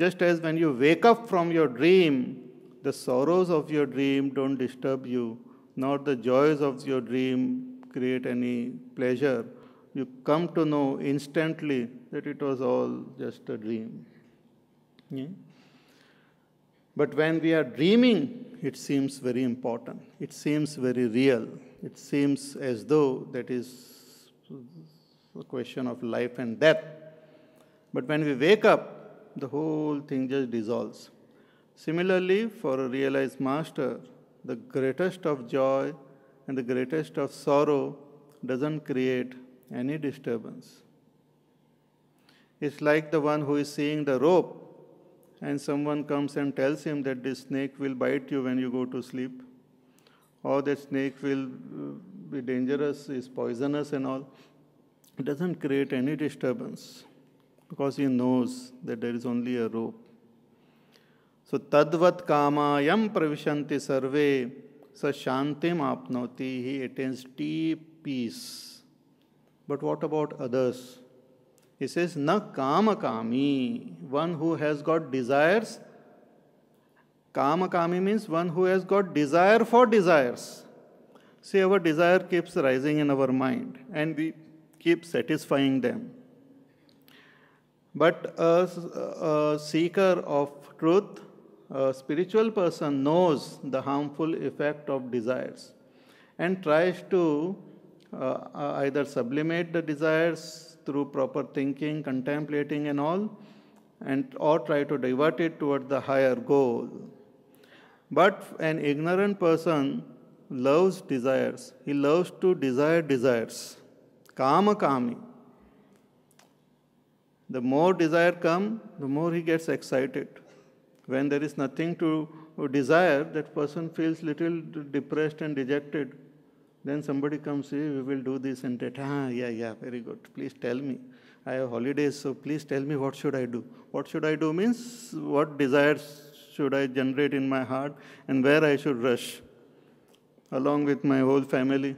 Just as when you wake up from your dream, the sorrows of your dream don't disturb you, nor the joys of your dream create any pleasure. You come to know instantly that it was all just a dream. Yeah? But when we are dreaming, it seems very important. It seems very real. It seems as though that is a question of life and death. But when we wake up, the whole thing just dissolves. Similarly, for a realized master, the greatest of joy and the greatest of sorrow doesn't create any disturbance. It's like the one who is seeing the rope and someone comes and tells him that this snake will bite you when you go to sleep, or that snake will be dangerous, is poisonous and all. It doesn't create any disturbance because he knows that there is only a rope. So, tadvat kamayam pravishanti sarve sa shantim apnoti, he attains deep peace. But what about others? He says, na kama kami, one who has got desires. Kama kami means one who has got desire for desires. See, our desire keeps rising in our mind and we keep satisfying them. But a seeker of truth, a spiritual person knows the harmful effect of desires and tries to either sublimate the desires through proper thinking, contemplating and all, or try to divert it toward the higher goal. But an ignorant person loves desires. He loves to desire desires. Kama kami. The more desire comes, the more he gets excited. When there is nothing to desire, that person feels little depressed and dejected. Then somebody comes, hey, we will do this and that. Yeah, very good. Please tell me. I have holidays, so please tell me what should I do. What should I do means what desires should I generate in my heart and where I should rush along with my whole family.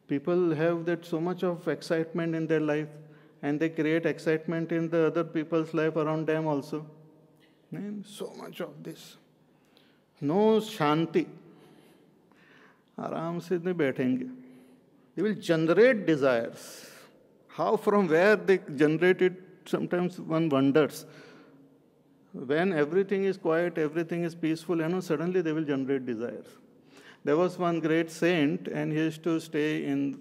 People have that so much of excitement in their life and they create excitement in the other people's life around them also. And so much of this. No shanti. आराम से नहीं बैठेंगे. They will generate desires. How, from where they generate it, sometimes one wonders. When everything is quiet, everything is peaceful, suddenly they will generate desires. There was one great saint, and he used to stay in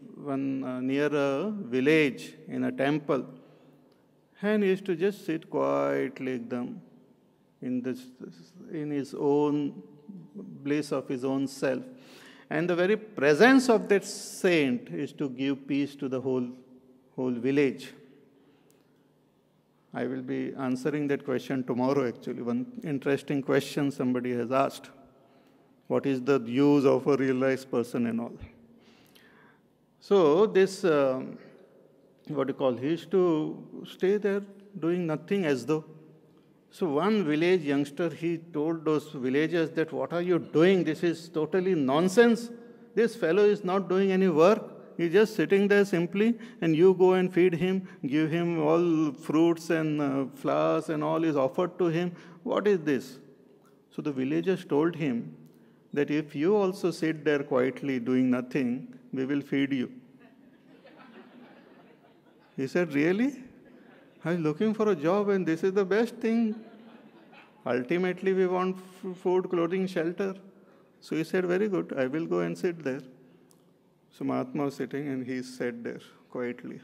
near a village in a temple. And he used to just sit quietly in his own bliss of his own self. And the very presence of that saint is to give peace to the whole village. I will be answering that question tomorrow, actually. One interesting question somebody has asked. What is the use of a realized person and all? So this, he used to stay there doing nothing as though. So one village youngster, he told those villagers that, what are you doing? This is totally nonsense. This fellow is not doing any work. He's just sitting there simply, and you go and feed him, give him all fruits and flowers and all is offered to him. What is this? So the villagers told him that if you also sit there quietly doing nothing, we will feed you. He said, really? I'm looking for a job and this is the best thing. Ultimately, we want food, clothing, shelter. So he said, very good, I will go and sit there. So Mahatma was sitting and he sat there quietly.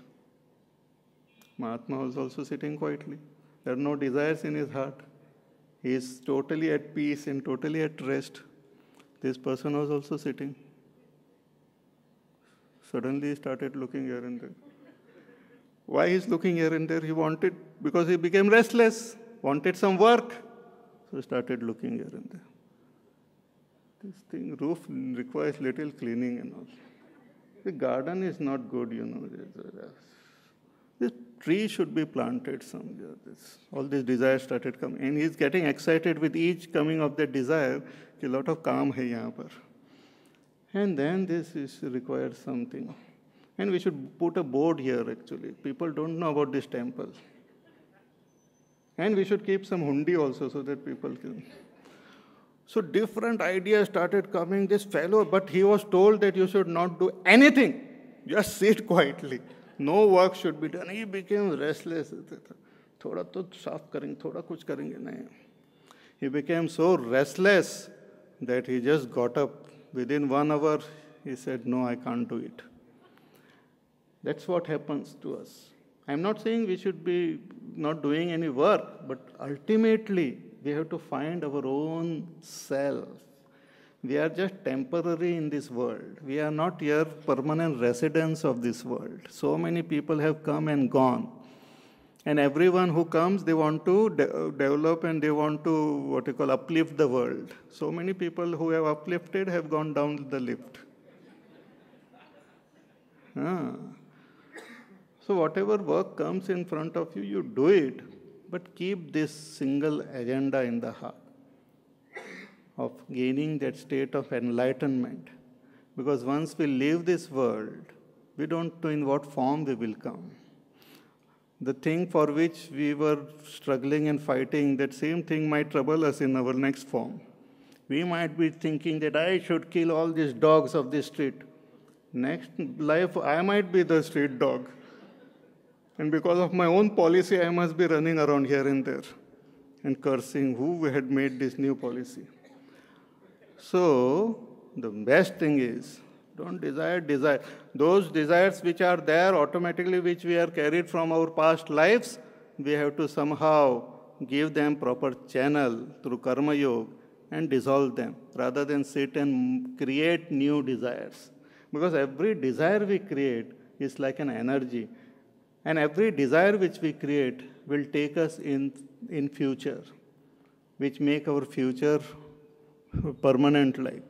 Mahatma was also sitting quietly. There are no desires in his heart. He is totally at peace and totally at rest. This person was also sitting. Suddenly he started looking here and there. Why he's looking here and there? Because he became restless, wanted some work. So he started looking here and there. This roof requires little cleaning and all. The garden is not good, This tree should be planted somewhere. All these desires started coming. And he's getting excited with each coming of that desire. A lot of calm hai yahan par. And then this requires something. And we should put a board here, actually. People don't know about this temple. And we should keep some hundi also so that people can. So different ideas started coming. This fellow, but he was told that you should not do anything. Just sit quietly. No work should be done. He became restless. थोड़ा तो साफ करेंगे, थोड़ा कुछ करेंगे नहीं. He became so restless that he just got up. Within 1 hour, he said, "No, I can't do it." That's what happens to us. I'm not saying we should be not doing any work, but ultimately we have to find our own self. We are just temporary in this world. We are not here permanent residents of this world. So many people have come and gone. And everyone who comes, they want to develop and they want to, uplift the world. So many people who have uplifted have gone down the lift. So whatever work comes in front of you, you do it, but keep this single agenda in the heart of gaining that state of enlightenment. Because once we leave this world, we don't know in what form we will come. The thing for which we were struggling and fighting, that same thing might trouble us in our next form. We might be thinking that I should kill all these dogs of the street. Next life, I might be the street dog. And because of my own policy, I must be running around here and there and cursing who had made this new policy. So, the best thing is, don't desire. Those desires which are there automatically, which we are carried from our past lives, we have to somehow give them proper channel through Karma Yoga and dissolve them, rather than sit and create new desires. Because every desire we create is like an energy. And every desire which we create will take us in future, which make our future permanent life.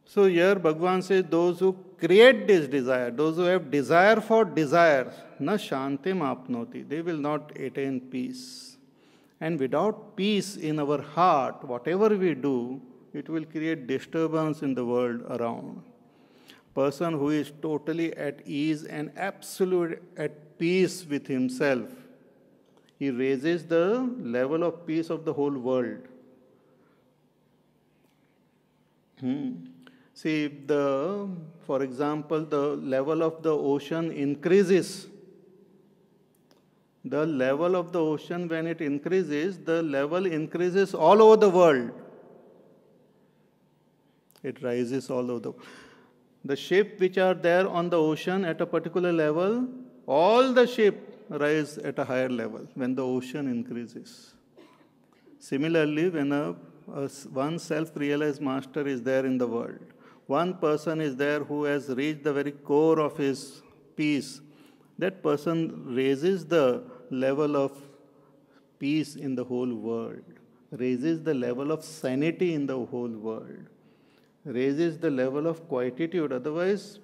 So here Bhagavan says, those who create this desire, those who have desire for desire, na shantim apnoti, they will not attain peace. And without peace in our heart, whatever we do, it will create disturbance in the world around. Person who is totally at ease and absolute at peace with himself, he raises the level of peace of the whole world. See, for example, the level of the ocean increases. The level of the ocean, when it increases, the level increases all over the world. It rises all over the world. The ships which are there on the ocean at a particular level, all the ships rise at a higher level when the ocean increases. Similarly, when one self-realized master is there in the world, one person is there who has reached the very core of his peace, that person raises the level of peace in the whole world, raises the level of sanity in the whole world, raises the level of quietude. Otherwise,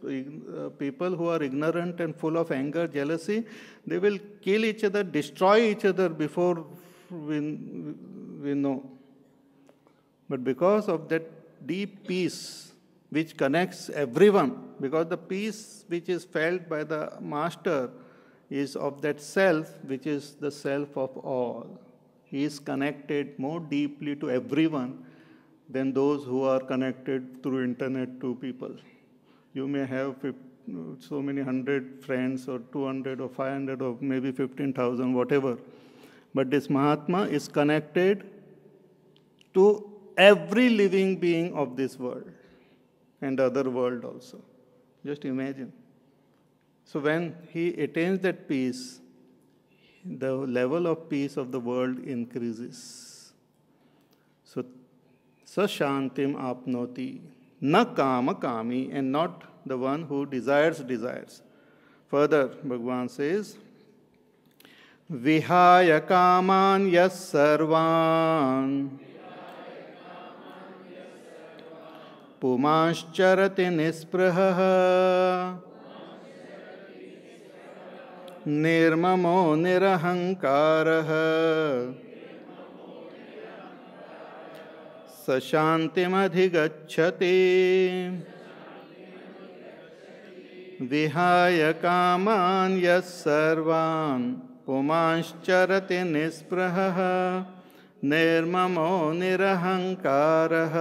people who are ignorant and full of anger, jealousy, they will kill each other, destroy each other before we know. But because of that deep peace which connects everyone, because the peace which is felt by the master is of that self which is the self of all. He is connected more deeply to everyone than those who are connected through internet to people. You may have so many 100 friends or 200 or 500 or maybe 15,000, whatever. But this Mahatma is connected to every living being of this world and other world also. Just imagine. So when he attains that peace, the level of peace of the world increases. So, sashantim apnoti, na kama kami, and not the one who desires. Further, Bhagavan says, vihaya kaman yas sarvan pumascharati nispraha nirmamo nirahankaraha sashantimadhigacchati vihaya kaman yas sarvan पुमांश्चरति निःस्पृहः निर्ममो निरहंकारः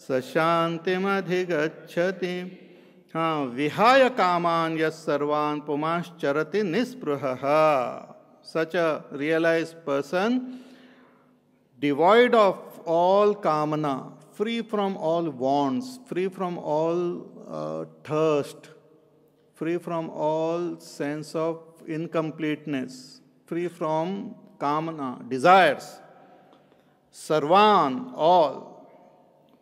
स शान्तिमधिगच्छति. विहाय कामान यः सर्वान् पुमांश्चरति निःस्पृहः. Such a realized person, devoid of all kamana, free from all wants, free from all thirst, free from all sense of incompleteness, free from kamana, desires, sarvan, all.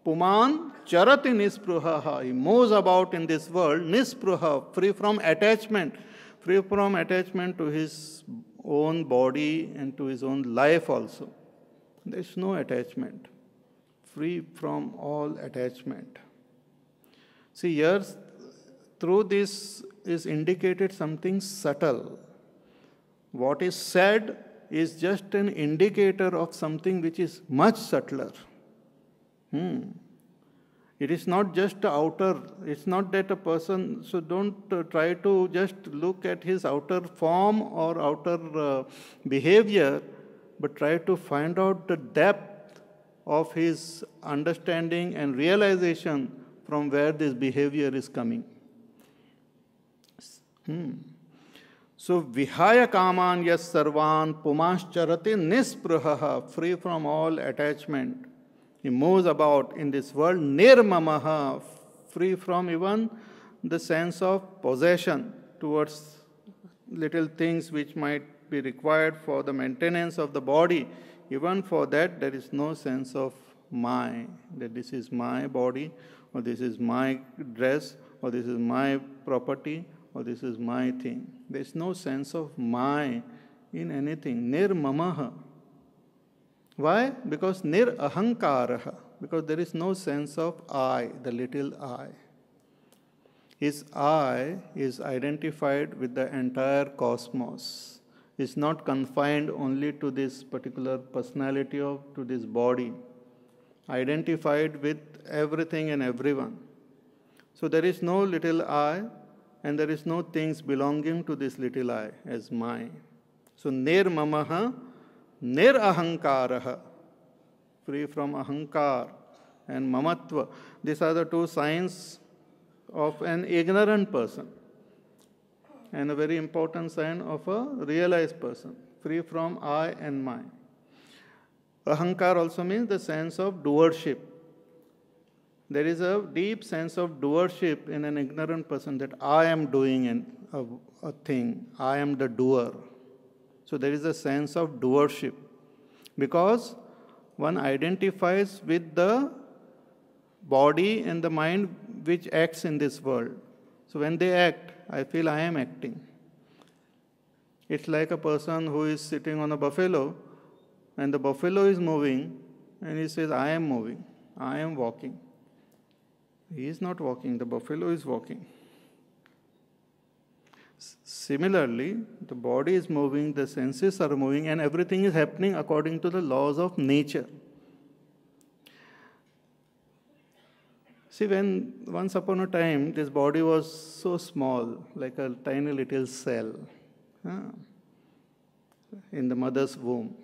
Puman charati nispruha. He moves about in this world, nispruha, free from attachment to his own body and to his own life also. There is no attachment, free from all attachment. See, here, through this is indicated something subtle. What is said is just an indicator of something which is much subtler. It is not just outer, it's not that a person, so don't try to just look at his outer form or outer behavior, but try to find out the depth of his understanding and realization from where this behavior is coming. So, vihaya kaman yas sarvan pumascharati nispruhaha, free from all attachment. He moves about in this world, nirmamaha, free from even the sense of possession towards little things which might be required for the maintenance of the body. Even for that, there is no sense of my, that this is my body, or this is my dress, or this is my property, or this is my thing. There is no sense of my in anything. Nirmamaha. Why? Because nirahankaraha, because there is no sense of I, the little I. His I is identified with the entire cosmos. It's not confined only to this particular personality or to this body. Identified with everything and everyone. So there is no little I, and there is no things belonging to this little I as mine. So nirmamaha, nirahankaraha, free from ahankar and mamatva. These are the two signs of an ignorant person and a very important sign of a realized person, free from I and mine. Ahankar also means the sense of doership. There is a deep sense of doership in an ignorant person, that I am doing a thing, I am the doer. So there is a sense of doership, because one identifies with the body and the mind which acts in this world. So when they act, I feel I am acting. It's like a person who is sitting on a buffalo, and the buffalo is moving, and he says, I am moving, I am walking. He is not walking, the buffalo is walking. Similarly, the body is moving, the senses are moving, and everything is happening according to the laws of nature. See, when once upon a time this body was so small, like a tiny little cell in the mother's womb.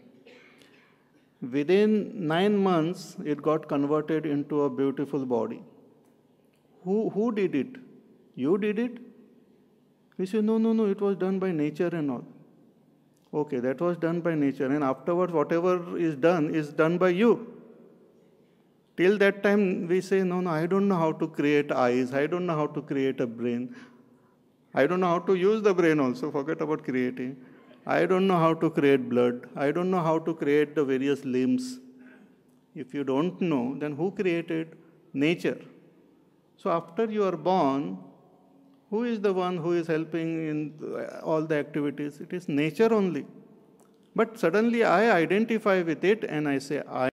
Within 9 months, it got converted into a beautiful body. Who did it? You did it? We say, no, it was done by nature and all. Okay, that was done by nature, and afterwards whatever is done by you. Till that time we say, no, I don't know how to create eyes, I don't know how to create a brain. I don't know how to use the brain also, forget about creating. I don't know how to create blood. I don't know how to create the various limbs. If you don't know, then who created? Nature. So after you are born, who is the one who is helping in all the activities? It is nature only. But suddenly I identify with it and I say, I